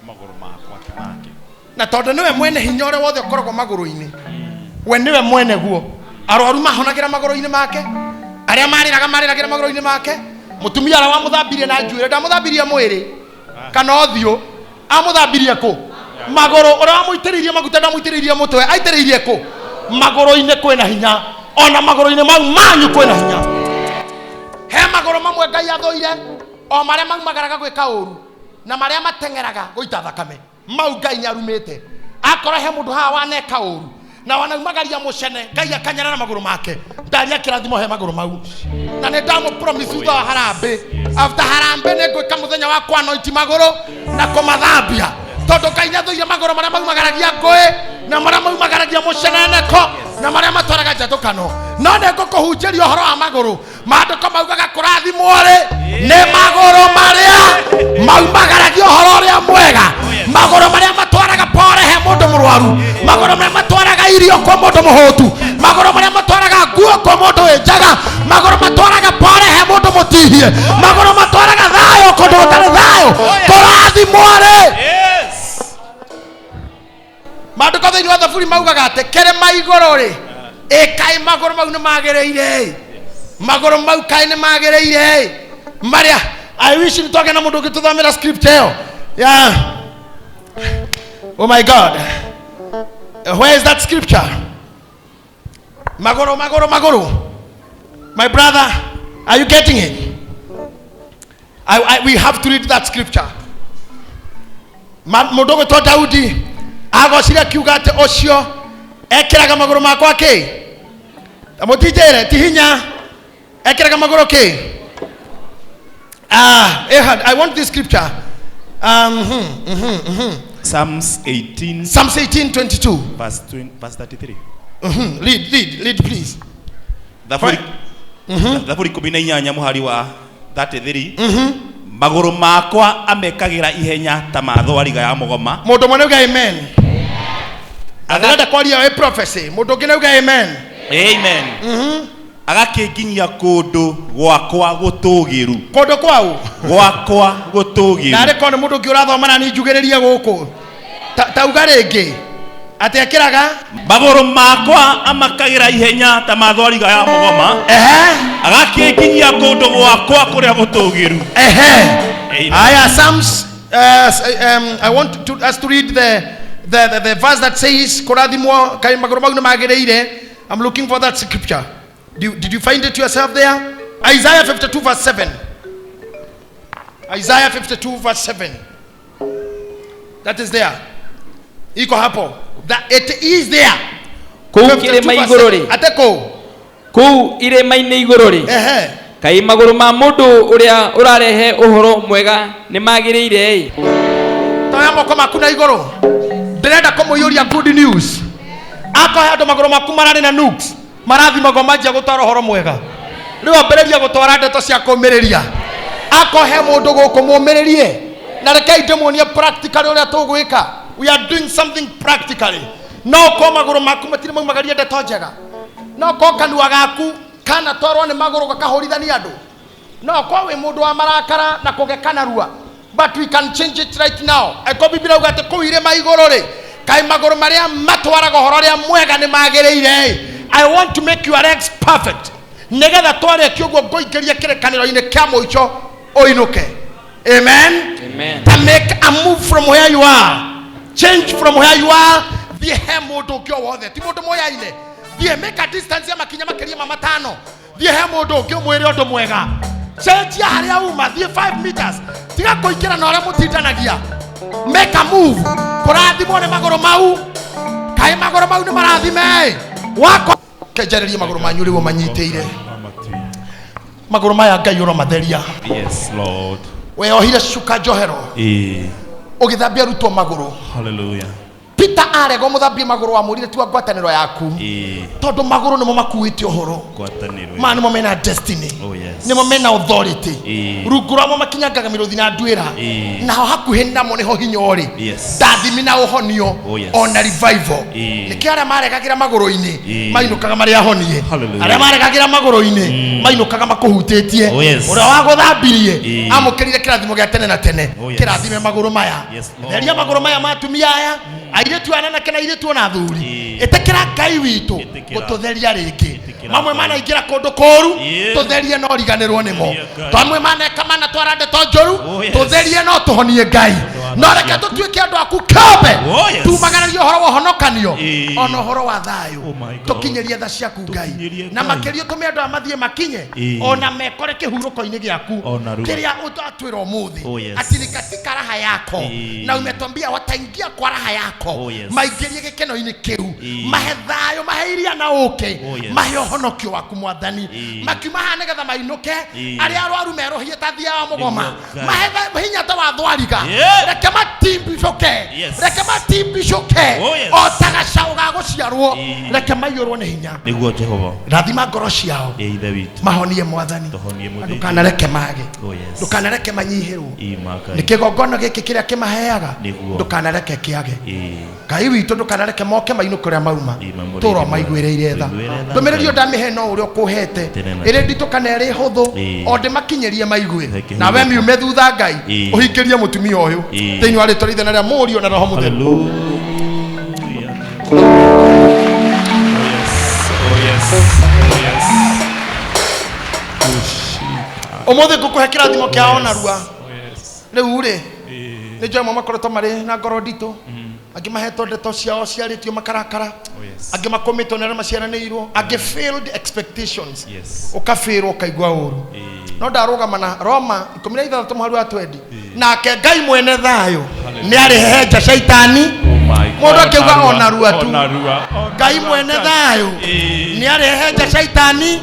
maguru makwa kinake na tondu niwe mwene hinya ore wothe ukoragwo maguru-ini we niwe mwene guo arwaru mahonagira maguru-ini make aria mariragira maguru-ini make mutumia ara wa muthambirie na njuire ndamuthambirie mwiri kana othio amuthambirie ku maguru ora amuitiririe maguta ndamuitiririe mutwe aitiririe ku maguru-ini kwina hinya ona maguru-ini mau manyu kwina hinya he maguru mamwe Ngai athoire o maria maumagaraga gwika uru na maria matengeraga goita thakame mau Ngai nyarumite akora he mundu haha waneka uru na wanaumagaria mucene Ngai akanyana na maguru make ndaria kirathimo he maguru mau na ne ndamu promise utha harambe after harambe ne gwika muthenya wa kwa anointi maguru na kumathambia tondu Ngai nyathoire maguru maria maumagaragia ngui na maria maumagaragia mucene neko na maria matwaraga njathukano no ne ngukuhunjiria uhoro wa maguru maandiko maugaga kurathimwo ri ni maguru maria maumagaragia uhoro uria mwega maguru maria matwaraga pore he mundu murwaru maguru maria matwaraga irio kwa mundu muhutu maguru maria matwaraga nguo kwa mundu enjaga maguru matwaraga pore he mundu mutihie maguru matwaraga thayo kundu tũrathimwo rĩ. Maandĩko thĩinĩ wa Thaburi maugaga atĩ kĩrĩma igũrũ rĩ, kaĩ magũrũ mau nĩ magĩrĩire, magũrũ mau kaĩ nĩ magĩrĩire marĩa. I wish nitoke na mũndũ ũngĩtũthomera scripture ĩyo. Yeah. Oh my God. Where is that scripture? Magoro. My brother, are you getting it? We have to read that scripture. Mũndũ ũgĩtwo Daudi agocire kiuga atĩ ũcio ekĩraga magũrũ makwa kĩ? Mũtijere ti hinya ekĩraga magũrũ kĩ? I want this scripture. Psalms 18:22. Verse 33. Lead please. Thaburi 18 mũhari wa 33. Magũrũ makwa amekagira ihenya ta mathwariga ya mũgoma. Mũndũ mwana uga amen. Athanda kwaria we prophecy. Mũndũ ũngĩ uga amen. Amen. Agakĩnginyia kũndũ gwakwa gũtũgĩru. Kũndũ kwau gwakwa gũtũgĩru. Na rĩko nĩ mũndũ ũngĩ ũrathoma na njugĩrĩria gũkũ. Tauga rĩngĩ atĩ ekĩraga magũrũ makwa amakagira ihenya ta mathwariga ya mũgoma. Agakĩnginyia kũndũ gwakwa kũrĩa gũtũgĩru. Aya Psalms, I want us to read the verse that says kũrathimwo kaĩ magũrũ mau nĩ magĩrĩire. I'm looking for that scripture. Did you find it yourself there? Isaiah 52 verse 7. Isaiah 52 verse 7. That is there. Iko hapo. That it is there. Kou kirema igũrũ rĩ. Ateko. Kou irema-inĩ igũrũ rĩ. Kaĩ magũrũ ma mũndũ ũrĩa ũrarehe ũhoro mwega nĩ magĩrĩire. Toya moko maku na igũrũ. Ndĩrenda kũmũiyũria good news. Akohe andũ magũrũ maku mararĩ na nukes. Marathimagwo manjia gũtwara ũhoro mwega. Rĩu ambĩrĩria gũtwara ndeto cia kũũmĩrĩria. Akohe mũndũ gũkũ mũũmĩrĩrie. Na rekei ndĩmuonie practically ũrĩa tũgwĩka. We are doing something practically. No ko magũrũ maku matirĩ maumagaria ndeto njega. No ko kanua gaku kana twarwo nĩ magũrũ gakahũrithania andũ. No ko wĩ mũndũ wa marakara na kũgekana rua. But we can change it right now. Eko Biblia uga atĩ kũu irĩma igũrũ rĩ, kaĩ magũrũ marĩa matwaraga ũhoro ũrĩa mwega nĩ magĩrĩire. I want to make your legs perfect. Negetha tware kiugo ngoingĩrie kĩrĩkanĩro-inĩ kĩa mũico ũinũke. Amen. Amen. To make a move from where you are. Change from where you are. Thiĩ he mũndũ ũngĩ o wothe. Ti mũndũ mũyaine. Thiĩ make a distance ya makinya makĩria ma matano. Thiĩ he mũndũ ũngĩ ũmwĩre ũndũ mwega. Change harĩa uma. Thiĩ 5 meters. Tiga kũingĩra na ũrĩa mũtindanagia. Make a move. Kũrathimwo nĩ magũrũ mau. Kaĩ magũrũ mau nĩ marathime. Wako kejereria magũrũ manyu rĩu manyitĩire. Magũrũ maya Ngai ũromatheria. Yes Lord. We ohire cuka njohero. Ũgĩthambia rutwo magũrũ. Hallelujah. Peter arego mũthambie magũrũ wa mũrire tu ngwatanĩro yaku. Tondũ magũrũ nĩmo makuĩte ũhoro. Ngwatanĩro. Ma nĩmo mena destiny. Oh yes. Nĩmo mena authority. Rungu rwamo makinyangaga mĩrũthi na nduĩra. Naho hakuhĩ namo nĩho hinya ũrĩ. Ndathimi na ũhonio. Ona revival. Nĩkĩo arĩa maregagĩra magũrũ-inĩ mainũkaga marĩ ahonie. Arĩa maregagĩra magũrũ-inĩ mainũkaga makũhutĩtie. Ũrĩa wagũthambirie amũkĩrire kĩrathimo gĩa tene na tene. Kĩrathime magũrũ maya. Theria magũrũ maya matumia aya. Airetu ananake na airetu na athuri. Ĩtĩkĩra Ngai witũ gũtũtheria rĩngĩ. Mamwe manaingĩra kũndũ kũũru tũtherie no riganĩrwo nĩmo. Twamwe maneka mana twara ndeto njũru tũtherie no tũhonie Ngai. No reke tũtuĩke andũ aku kĩũmbe tumagararie ũhoro wa ũhonokanio ona ũhoro wa thayũ tũkinyĩrie tha ciaku Ngai. Na makĩria tũme andũ amathiĩ makinye ona mekore kĩhurũko-inĩ gĩaku kĩrĩa ũtatwĩra ũmũthĩ ati nĩ katika raha yako na umetwambia wataingia kwa raha yako maingĩrie gĩkeno-inĩ kĩu mahe thayũ mahe iria na ũũkĩ mahe ũhonokio waku Mwathani makiuma haha nĩgetha mainũke arĩa arwaru merohie ta thia wa mũgoma mahe hinya ta wa thwariga reke reke matimbi coke Yes. reke matimbi coke Oh, yes. o tagacaũ ga gũciarwo reke maiyũrwo nĩ hinya nĩguo Jehova rathima ngoro ciao ithe witũ mahonie mwathani tũhonie mũthĩnjĩri. ndukanareke mage Oh, yes. ndukanareke manyihĩrwo Imaka. nĩ kĩgongona gĩkĩ kĩrĩa kĩmaheaga Nĩguo. ndukanareke kĩage Ĩĩ. Ngai witũ ndukanareke moke mainũke ũrĩa mauma Imamũrĩire tũrwo mwathani. maiguĩrĩire tha Tũiguĩre tha ndũmĩrĩrio Ngai. ndamĩhe no ũrĩa ũkũhete Tene na ĩrĩ tene. nditũ kana ĩrĩ hũthũ Ĩĩ. o ndĩmakinyĩrie maigue Reke nawe hurũka. miume thutha Ngai Ĩĩ. ũhingĩrie mũtumia ũyũ Ĩĩ. thĩinĩ wa rĩtwa rĩa Ithe na rĩa Mũriũ na Roho Mũtheru. Hallelujah. Oh, yes. Oh, yes. ũmũthĩ ngũkũhe kĩrathimo kĩa onarua rĩu rĩ nĩ njũĩ amwe makoretwo marĩ na ngoro nditũ angĩ mahetwo ndeto ciao ciarĩtio makarakara angĩ makũmĩtwo nĩ arĩa maciaranĩirwo angĩ failed expectations Yes. ũkabĩrwo ũkaigua ũru no ndarũgama na Roma 16:20 nake Ngai mwene thayũ nĩ arĩhehenja caitani mũndũ akĩuga onarua tu Ngai mwene thayũ nĩ arĩhehenja caitani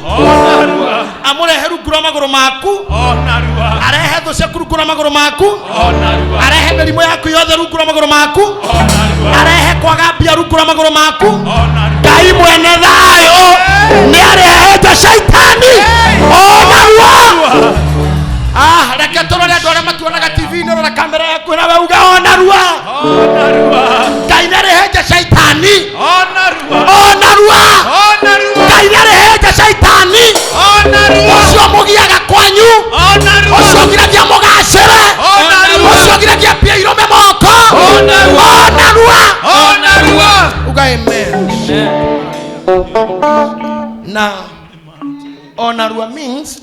amũrehe rungu rwa magũrũ maku arehe thũ ciaku rungu rwa magũrũ maku arehe mĩrimũ yaku yothe rungu rwa magũrũ maku arehe kwaga mbia rungu rwa magũrũ maku Ngai mwene thayũ nĩ arĩhehenja caitani onarua. Reke tũrore andũ arĩa matuonaga TV-inĩ rora kamera yaku na we uga onarua Ngai nĩ arĩhehenja caitani onarua Ngai nĩ arĩhehenja caitani ũcio mũgiaga kwanyu ũcio ngiragia mũgacĩre ũcio ngiragia mbia irũme moko onarua uga amen. Now onarua means